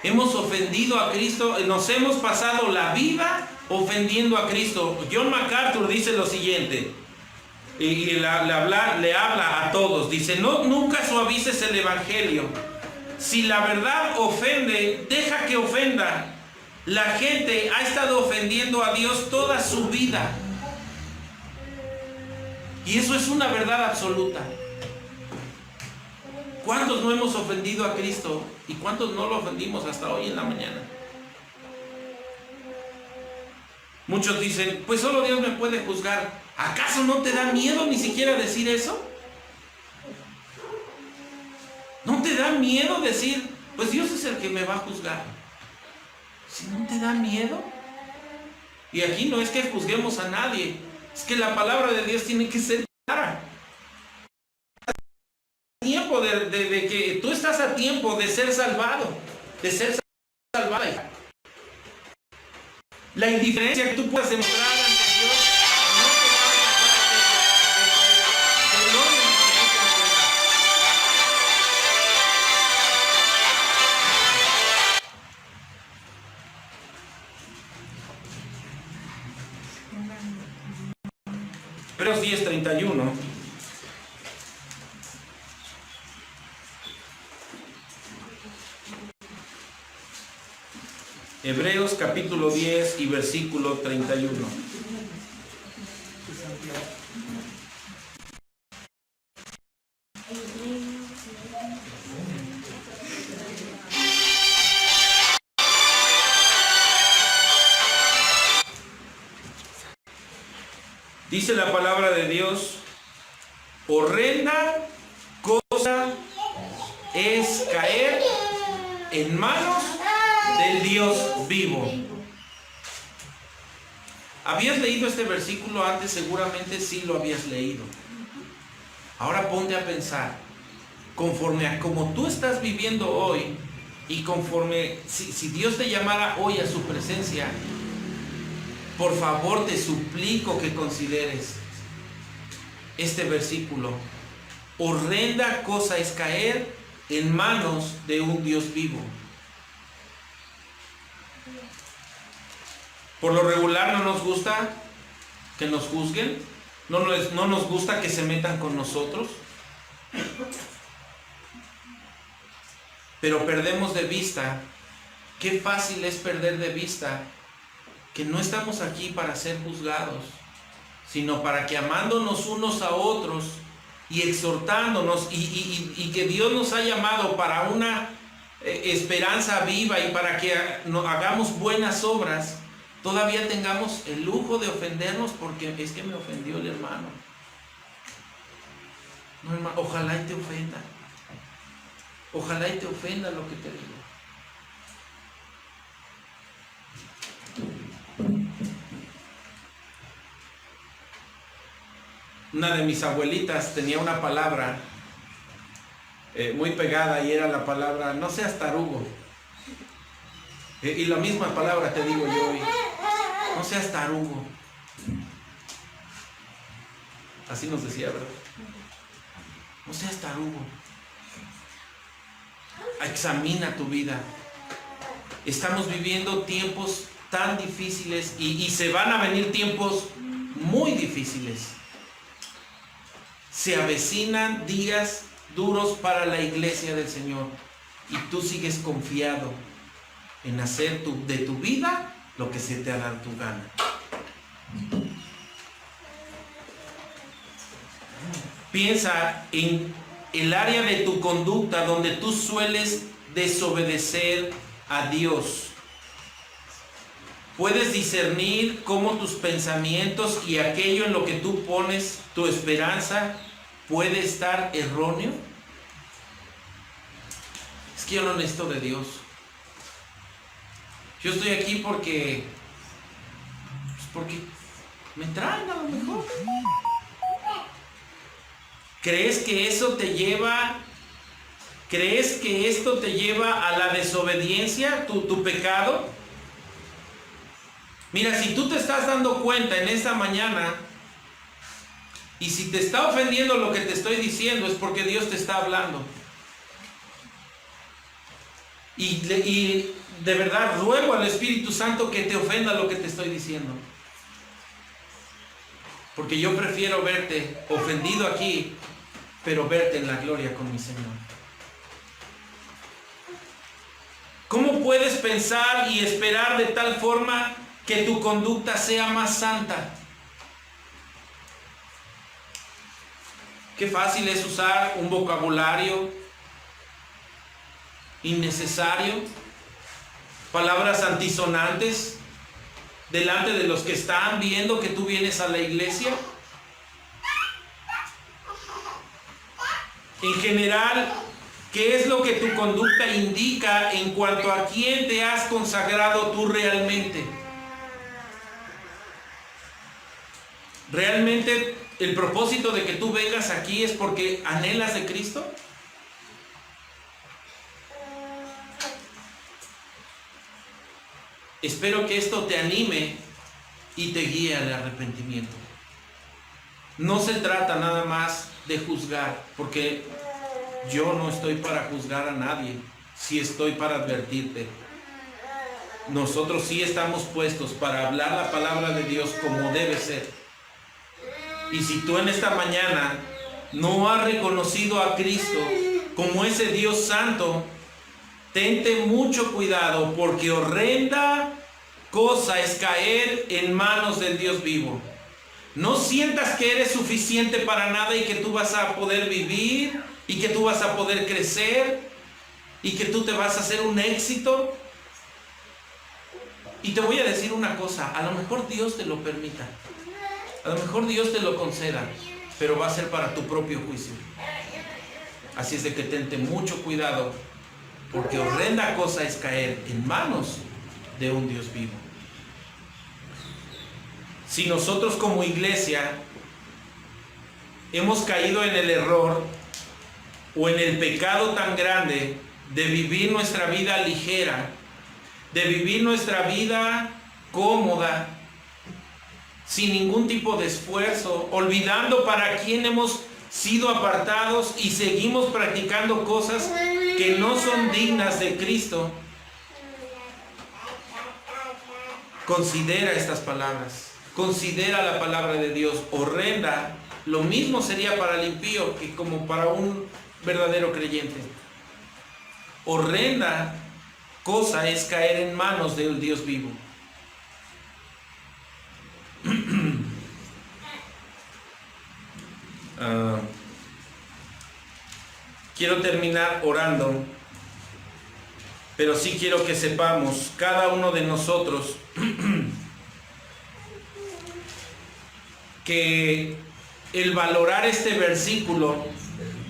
Hemos ofendido a Cristo, nos hemos pasado la vida ofendiendo a Cristo. John MacArthur dice lo siguiente, y le habla a todos, dice: nunca suavices el Evangelio. Si la verdad ofende, deja que ofenda. La gente ha estado ofendiendo a Dios toda su vida, y eso es una verdad absoluta. ¿Cuántos no hemos ofendido a Cristo y cuántos no lo ofendimos hasta hoy en la mañana? Muchos dicen: pues solo Dios me puede juzgar. ¿Acaso no te da miedo ni siquiera decir eso? ¿No te da miedo decir: pues Dios es el que me va a juzgar? Si no te da miedo. Y aquí no es que juzguemos a nadie, es que la palabra de Dios tiene que ser clara. Tiempo de que tú estás a tiempo de ser salvado, de ser salvada. La indiferencia que tú puedas demostrar ante Dios no te va a dejar de Hebreos 10:31. Hebreos capítulo 10 y versículo 31. Dice la palabra de Dios: horrenda cosa es caer en manos del Dios vivo. ¿Habías leído este versículo antes? Seguramente sí lo habías leído. Ahora ponte a pensar, conforme a como tú estás viviendo hoy, y conforme, si Dios te llamara hoy a su presencia, por favor te suplico que consideres este versículo. Horrenda cosa es caer en manos de un Dios vivo. Por lo regular no nos gusta que nos juzguen, no nos gusta que se metan con nosotros, pero perdemos de vista, qué fácil es perder de vista que no estamos aquí para ser juzgados, sino para que, amándonos unos a otros y exhortándonos, y que Dios nos ha llamado para una esperanza viva y para que hagamos buenas obras, todavía tengamos el lujo de ofendernos porque es que me ofendió el hermano. No, hermano, ojalá y te ofenda. Ojalá y te ofenda lo que te digo. Una de mis abuelitas tenía una palabra muy pegada y era la palabra, no seas tarugo. Y la misma palabra te digo yo hoy, no seas tarugo. Así nos decía, ¿verdad? No seas tarugo. Examina tu vida. Estamos viviendo tiempos tan difíciles y se van a venir tiempos muy difíciles. Se avecinan días duros para la iglesia del Señor y tú sigues confiado en hacer de tu vida lo que se te ha dado tu gana. Piensa en el área de tu conducta donde tú sueles desobedecer a Dios. ¿Puedes discernir cómo tus pensamientos y aquello en lo que tú pones tu esperanza puede estar erróneo? Es que yo no necesito de Dios. Yo estoy aquí porque me traen a lo mejor. ¿Crees que esto te lleva a la desobediencia, tu pecado? Mira, si tú te estás dando cuenta en esta mañana y si te está ofendiendo lo que te estoy diciendo, es porque Dios te está hablando. Y de verdad ruego al Espíritu Santo que te ofenda lo que te estoy diciendo. Porque yo prefiero verte ofendido aquí, pero verte en la gloria con mi Señor. ¿Cómo puedes pensar y esperar de tal forma que tu conducta sea más santa? Qué fácil es usar un vocabulario innecesario, palabras antisonantes delante de los que están viendo que tú vienes a la iglesia. En general, ¿qué es lo que tu conducta indica en cuanto a quién te has consagrado tú realmente? ¿Realmente el propósito de que tú vengas aquí es porque anhelas de Cristo? Espero que esto te anime y te guíe al arrepentimiento. No se trata nada más de juzgar, porque yo no estoy para juzgar a nadie, sí estoy para advertirte. Nosotros sí estamos puestos para hablar la palabra de Dios como debe ser. Y si tú en esta mañana no has reconocido a Cristo como ese Dios santo, tente mucho cuidado, porque horrenda cosa es caer en manos del Dios vivo. No sientas que eres suficiente para nada y que tú vas a poder vivir y que tú vas a poder crecer y que tú te vas a hacer un éxito. Y te voy a decir una cosa, a lo mejor Dios te lo permita, a lo mejor Dios te lo conceda, pero va a ser para tu propio juicio. Así es de que tente mucho cuidado, porque horrenda cosa es caer en manos de un Dios vivo. Si nosotros como iglesia hemos caído en el error o en el pecado tan grande de vivir nuestra vida ligera, de vivir nuestra vida cómoda, sin ningún tipo de esfuerzo, olvidando para quién hemos sido apartados y seguimos practicando cosas que no son dignas de Cristo, considera estas palabras, considera la palabra de Dios. Horrenda, lo mismo sería para el impío que como para un verdadero creyente. Horrenda cosa es caer en manos del Dios vivo. Quiero terminar orando, pero sí quiero que sepamos, cada uno de nosotros, que el valorar este versículo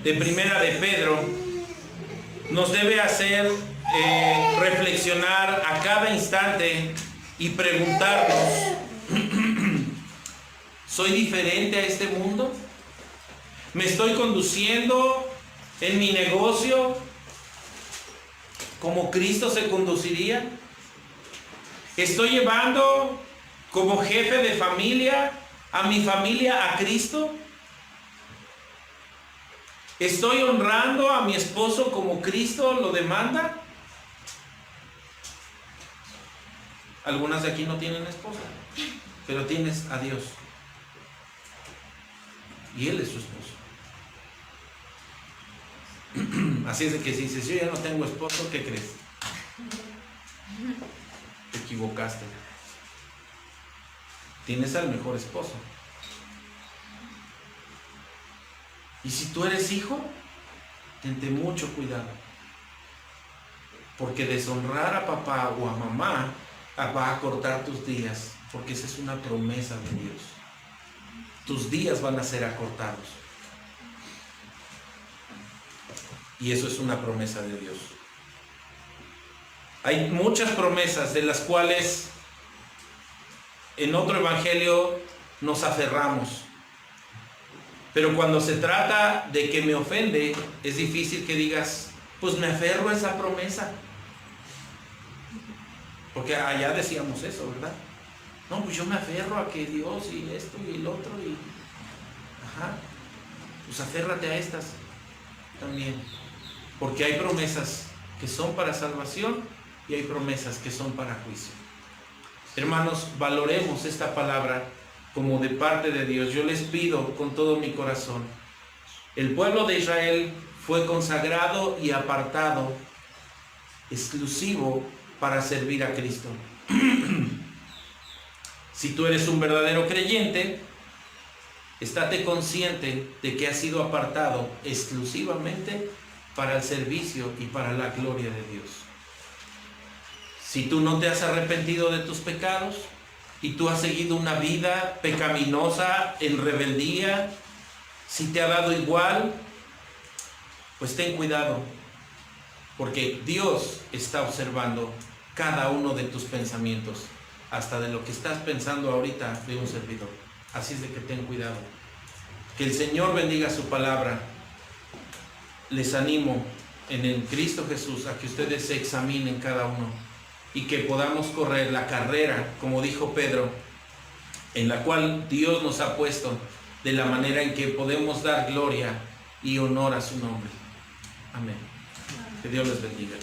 de Primera de Pedro nos debe hacer reflexionar a cada instante y preguntarnos: ¿soy diferente a este mundo? ¿Me estoy conduciendo en mi negocio como Cristo se conduciría? ¿Estoy llevando como jefe de familia a mi familia a Cristo? ¿Estoy honrando a mi esposo como Cristo lo demanda? Algunas de aquí no tienen esposa, pero tienes a Dios. Y Él es su esposo. Así es de que si dices, yo ya no tengo esposo, ¿qué crees? Te equivocaste. Tienes al mejor esposo. Y si tú eres hijo, tente mucho cuidado. Porque deshonrar a papá o a mamá va a cortar tus días, porque esa es una promesa de Dios. Tus días van a ser acortados. Y eso es una promesa de Dios. Hay muchas promesas de las cuales en otro evangelio nos aferramos. Pero cuando se trata de que me ofende, es difícil que digas, pues me aferro a esa promesa. Porque allá decíamos eso, ¿verdad? No, pues yo me aferro a que Dios y esto y el otro y... Ajá. Pues aférrate a estas también. Porque hay promesas que son para salvación y hay promesas que son para juicio. Hermanos, valoremos esta palabra como de parte de Dios. Yo les pido con todo mi corazón. El pueblo de Israel fue consagrado y apartado, exclusivo para servir a Cristo. Si tú eres un verdadero creyente, estate consciente de que has sido apartado exclusivamente para el servicio y para la gloria de Dios. Si tú no te has arrepentido de tus pecados y tú has seguido una vida pecaminosa en rebeldía, si te ha dado igual, pues ten cuidado, porque Dios está observando cada uno de tus pensamientos, hasta de lo que estás pensando ahorita de un servidor. Así es de que ten cuidado. Que el Señor bendiga su palabra. Les animo en el Cristo Jesús a que ustedes se examinen cada uno y que podamos correr la carrera, como dijo Pedro, en la cual Dios nos ha puesto, de la manera en que podemos dar gloria y honor a su nombre. Amén. Que Dios les bendiga.